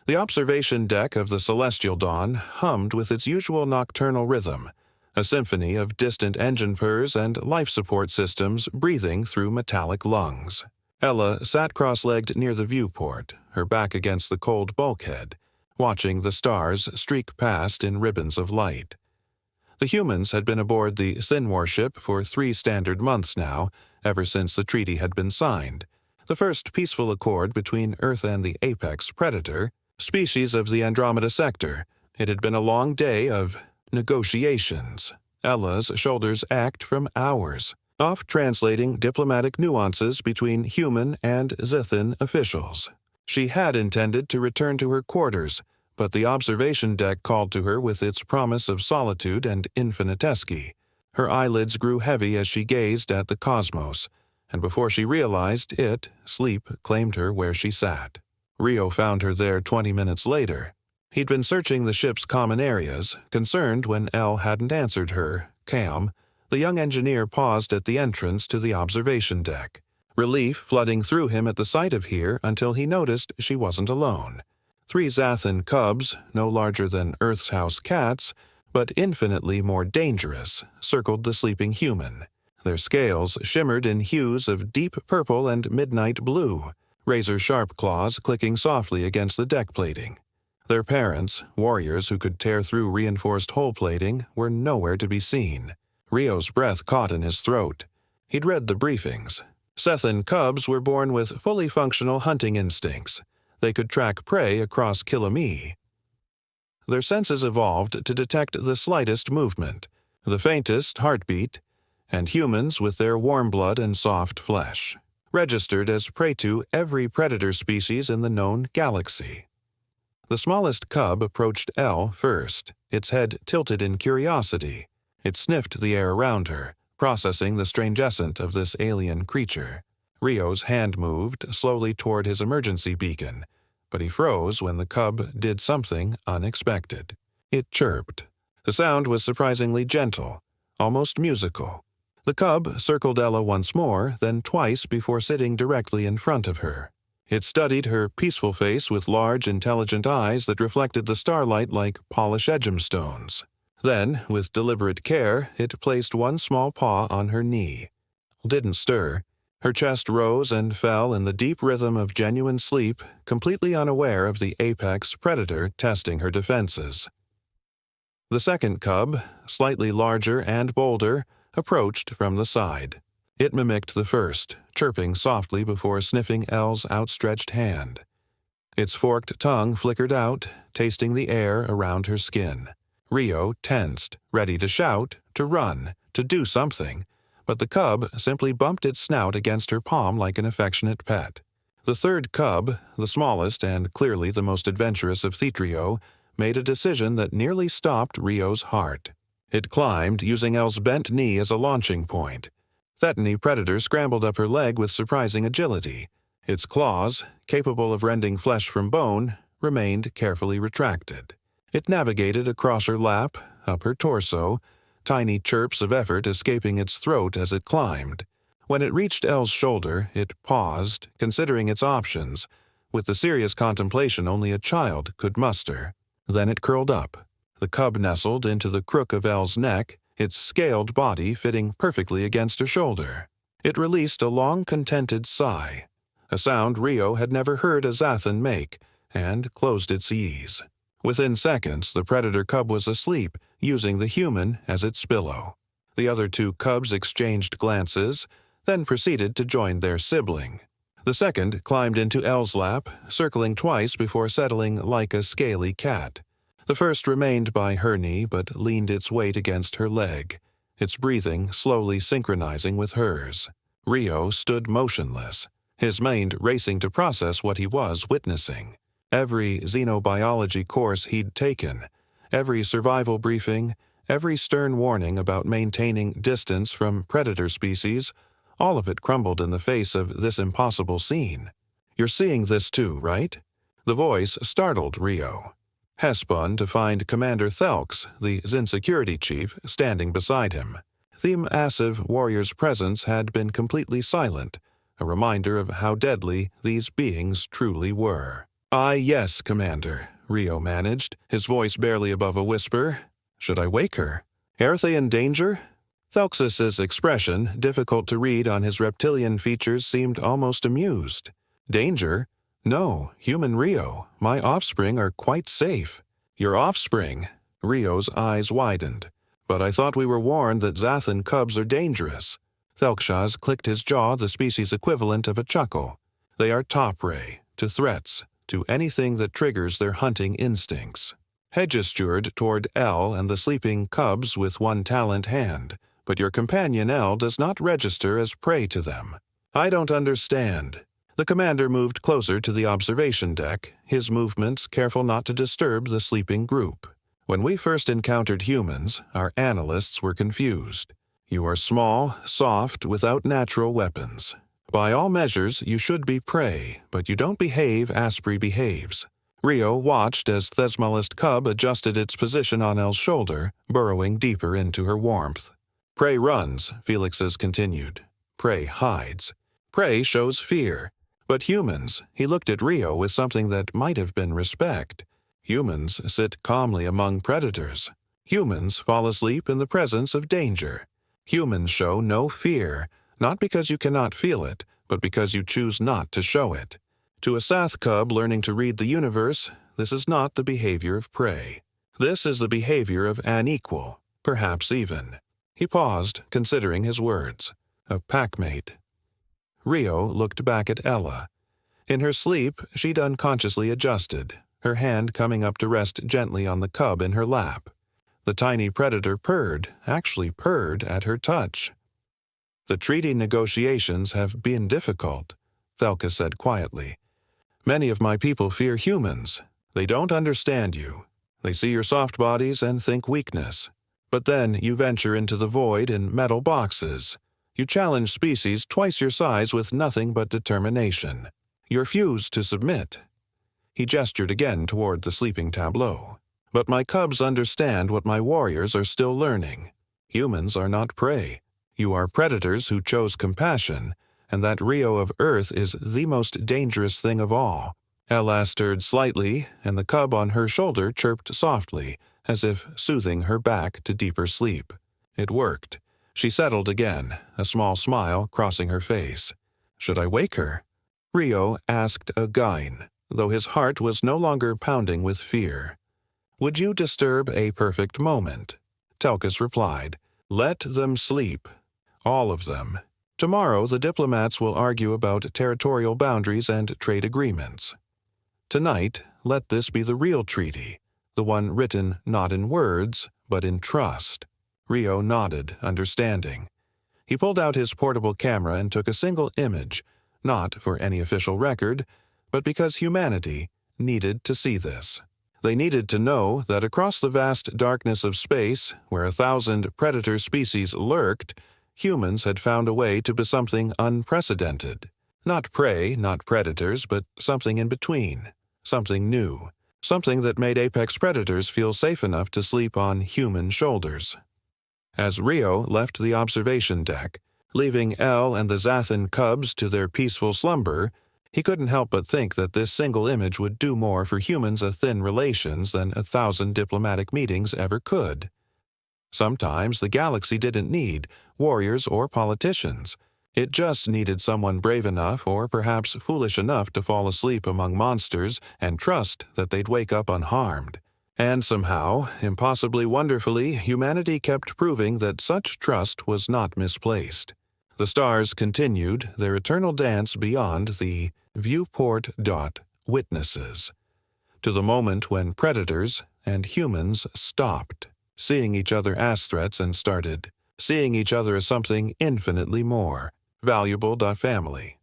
The observation deck of the Celestial Dawn hummed with its usual nocturnal rhythm, a symphony of distant engine purrs and life support systems breathing through metallic lungs. Ella sat cross-legged near the viewport, her back against the cold bulkhead, watching the stars streak past in ribbons of light. The humans had been aboard the Zthinn warship for 3 standard months now, ever since the treaty had been signed, the first peaceful accord between Earth and the apex predator, species of the Andromeda sector. It had been a long day of negotiations. Ella's shoulders ached from hours, off translating diplomatic nuances between human and Zthinn officials. She had intended to return to her quarters, but the observation deck called to her with its promise of solitude and infinitesky. Her eyelids grew heavy as she gazed at the cosmos, and before she realized it, sleep claimed her where she sat. Rio found her there 20 minutes later. He'd been searching the ship's common areas, concerned when Elle hadn't answered her. Cam, the young engineer, paused at the entrance to the observation deck, relief flooding through him at the sight of her until he noticed she wasn't alone. 3 Zthinn cubs, no larger than Earth's house cats, but infinitely more dangerous, circled the sleeping human. Their scales shimmered in hues of deep purple and midnight blue, razor-sharp claws clicking softly against the deck plating. Their parents, warriors who could tear through reinforced hull plating, were nowhere to be seen. Rio's breath caught in his throat. He'd read the briefings. Zthinn cubs were born with fully functional hunting instincts. They could track prey across kilometers. Their senses evolved to detect the slightest movement, the faintest heartbeat, and humans, with their warm blood and soft flesh, registered as prey to every predator species in the known galaxy. The smallest cub approached Elle first, its head tilted in curiosity. It sniffed the air around her, processing the strange essence of this alien creature. Rio's hand moved slowly toward his emergency beacon, but he froze when the cub did something unexpected. It chirped. The sound was surprisingly gentle, almost musical. The cub circled Ella once more, then twice before sitting directly in front of her. It studied her peaceful face with large, intelligent eyes that reflected the starlight like polished gemstones. Then, with deliberate care, it placed one small paw on her knee. Didn't stir. Her chest rose and fell in the deep rhythm of genuine sleep, completely unaware of the apex predator testing her defenses. The second cub, slightly larger and bolder, approached from the side. It mimicked the first, chirping softly before sniffing Elle's outstretched hand. Its forked tongue flickered out, tasting the air around her skin. Rio tensed, ready to shout, to run, to do something, but the cub simply bumped its snout against her palm like an affectionate pet. The third cub, the smallest and clearly the most adventurous of the trio, made a decision that nearly stopped Rio's heart. It climbed, using Elle's bent knee as a launching point. Thethany Predator scrambled up her leg with surprising agility. Its claws, capable of rending flesh from bone, remained carefully retracted. It navigated across her lap, up her torso, tiny chirps of effort escaping its throat as it climbed. When it reached Elle's shoulder, it paused, considering its options, with the serious contemplation only a child could muster. Then it curled up. The cub nestled into the crook of Elle's neck, its scaled body fitting perfectly against her shoulder. It released a long, contented sigh, a sound Rio had never heard a Zthinn make, and closed its ease. Within seconds, the predator cub was asleep, using the human as its pillow. The other 2 cubs exchanged glances, then proceeded to join their sibling. The second climbed into Elle's lap, circling twice before settling like a scaly cat. The first remained by her knee but leaned its weight against her leg, its breathing slowly synchronizing with hers. Rio stood motionless, his mind racing to process what he was witnessing. Every xenobiology course he'd taken, every survival briefing, every stern warning about maintaining distance from predator species, all of it crumbled in the face of this impossible scene. "You're seeing this too, right?" The voice startled Rio. He spun to find Commander Thelkus, the Zthinn security chief, standing beside him. The massive warrior's presence had been completely silent, a reminder of how deadly these beings truly were. Yes, Commander," Rio managed, his voice barely above a whisper. "Should I wake her? Are they in danger?" Thelkus's expression, difficult to read on his reptilian features, seemed almost amused. "Danger? No, human Rio. My offspring are quite safe." "Your offspring?" Rio's eyes widened. "But I thought we were warned that Zthinn cubs are dangerous." Thelkus clicked his jaw, the species equivalent of a chuckle. "They are top prey to threats, to anything that triggers their hunting instincts." He gestured toward Elle and the sleeping cubs with one talent hand, but your companion Elle does not register as prey to them. "I don't understand." The commander moved closer to the observation deck, his movements careful not to disturb the sleeping group. "When we first encountered humans, our analysts were confused. You are small, soft, without natural weapons. By all measures, you should be prey, but you don't behave Asprey behaves." Rio watched as Thesmalist cub adjusted its position on Elle's shoulder, burrowing deeper into her warmth. "Prey runs," Felix's continued. "Prey hides. Prey shows fear. But humans," he looked at Rio with something that might have been respect. "Humans sit calmly among predators. Humans fall asleep in the presence of danger. Humans show no fear, not because you cannot feel it, but because you choose not to show it. To a Sath cub learning to read the universe, this is not the behavior of prey. This is the behavior of an equal, perhaps even." He paused, considering his words. "A packmate." Rio looked back at Ella. In her sleep, she'd unconsciously adjusted, her hand coming up to rest gently on the cub in her lap. The tiny predator actually purred at her touch. "The treaty negotiations have been difficult," Thelkus said quietly. "Many of my people fear humans. They don't understand you. They see your soft bodies and think weakness. But then you venture into the void in metal boxes. You challenge species twice your size with nothing but determination. You refuse to submit." He gestured again toward the sleeping tableau. "But my cubs understand what my warriors are still learning. Humans are not prey. You are predators who chose compassion, and that Rio of Earth is the most dangerous thing of all." Ella stirred slightly, and the cub on her shoulder chirped softly, as if soothing her back to deeper sleep. It worked. She settled again, a small smile crossing her face. "Should I wake her?" Rio asked again, though his heart was no longer pounding with fear. "Would you disturb a perfect moment?" Thelkus replied, "Let them sleep. All of them. Tomorrow the diplomats will argue about territorial boundaries and trade agreements. Tonight, let this be the real treaty, the one written not in words, but in trust." Rio nodded, understanding. He pulled out his portable camera and took a single image, not for any official record, but because humanity needed to see this. They needed to know that across the vast darkness of space, where 1,000 predator species lurked, humans had found a way to be something unprecedented. Not prey, not predators, but something in between. Something new. Something that made apex predators feel safe enough to sleep on human shoulders. As Rio left the observation deck, leaving Elle and the Zthinn cubs to their peaceful slumber, he couldn't help but think that this single image would do more for humans-Zthinn relations than 1,000 diplomatic meetings ever could. Sometimes the galaxy didn't need warriors or politicians. It just needed someone brave enough or perhaps foolish enough to fall asleep among monsters and trust that they'd wake up unharmed. And somehow, impossibly wonderfully, humanity kept proving that such trust was not misplaced. The stars continued their eternal dance beyond the viewport. Witnesses, to the moment when predators and humans stopped seeing each other as threats and started seeing each other as something infinitely more valuable. Family.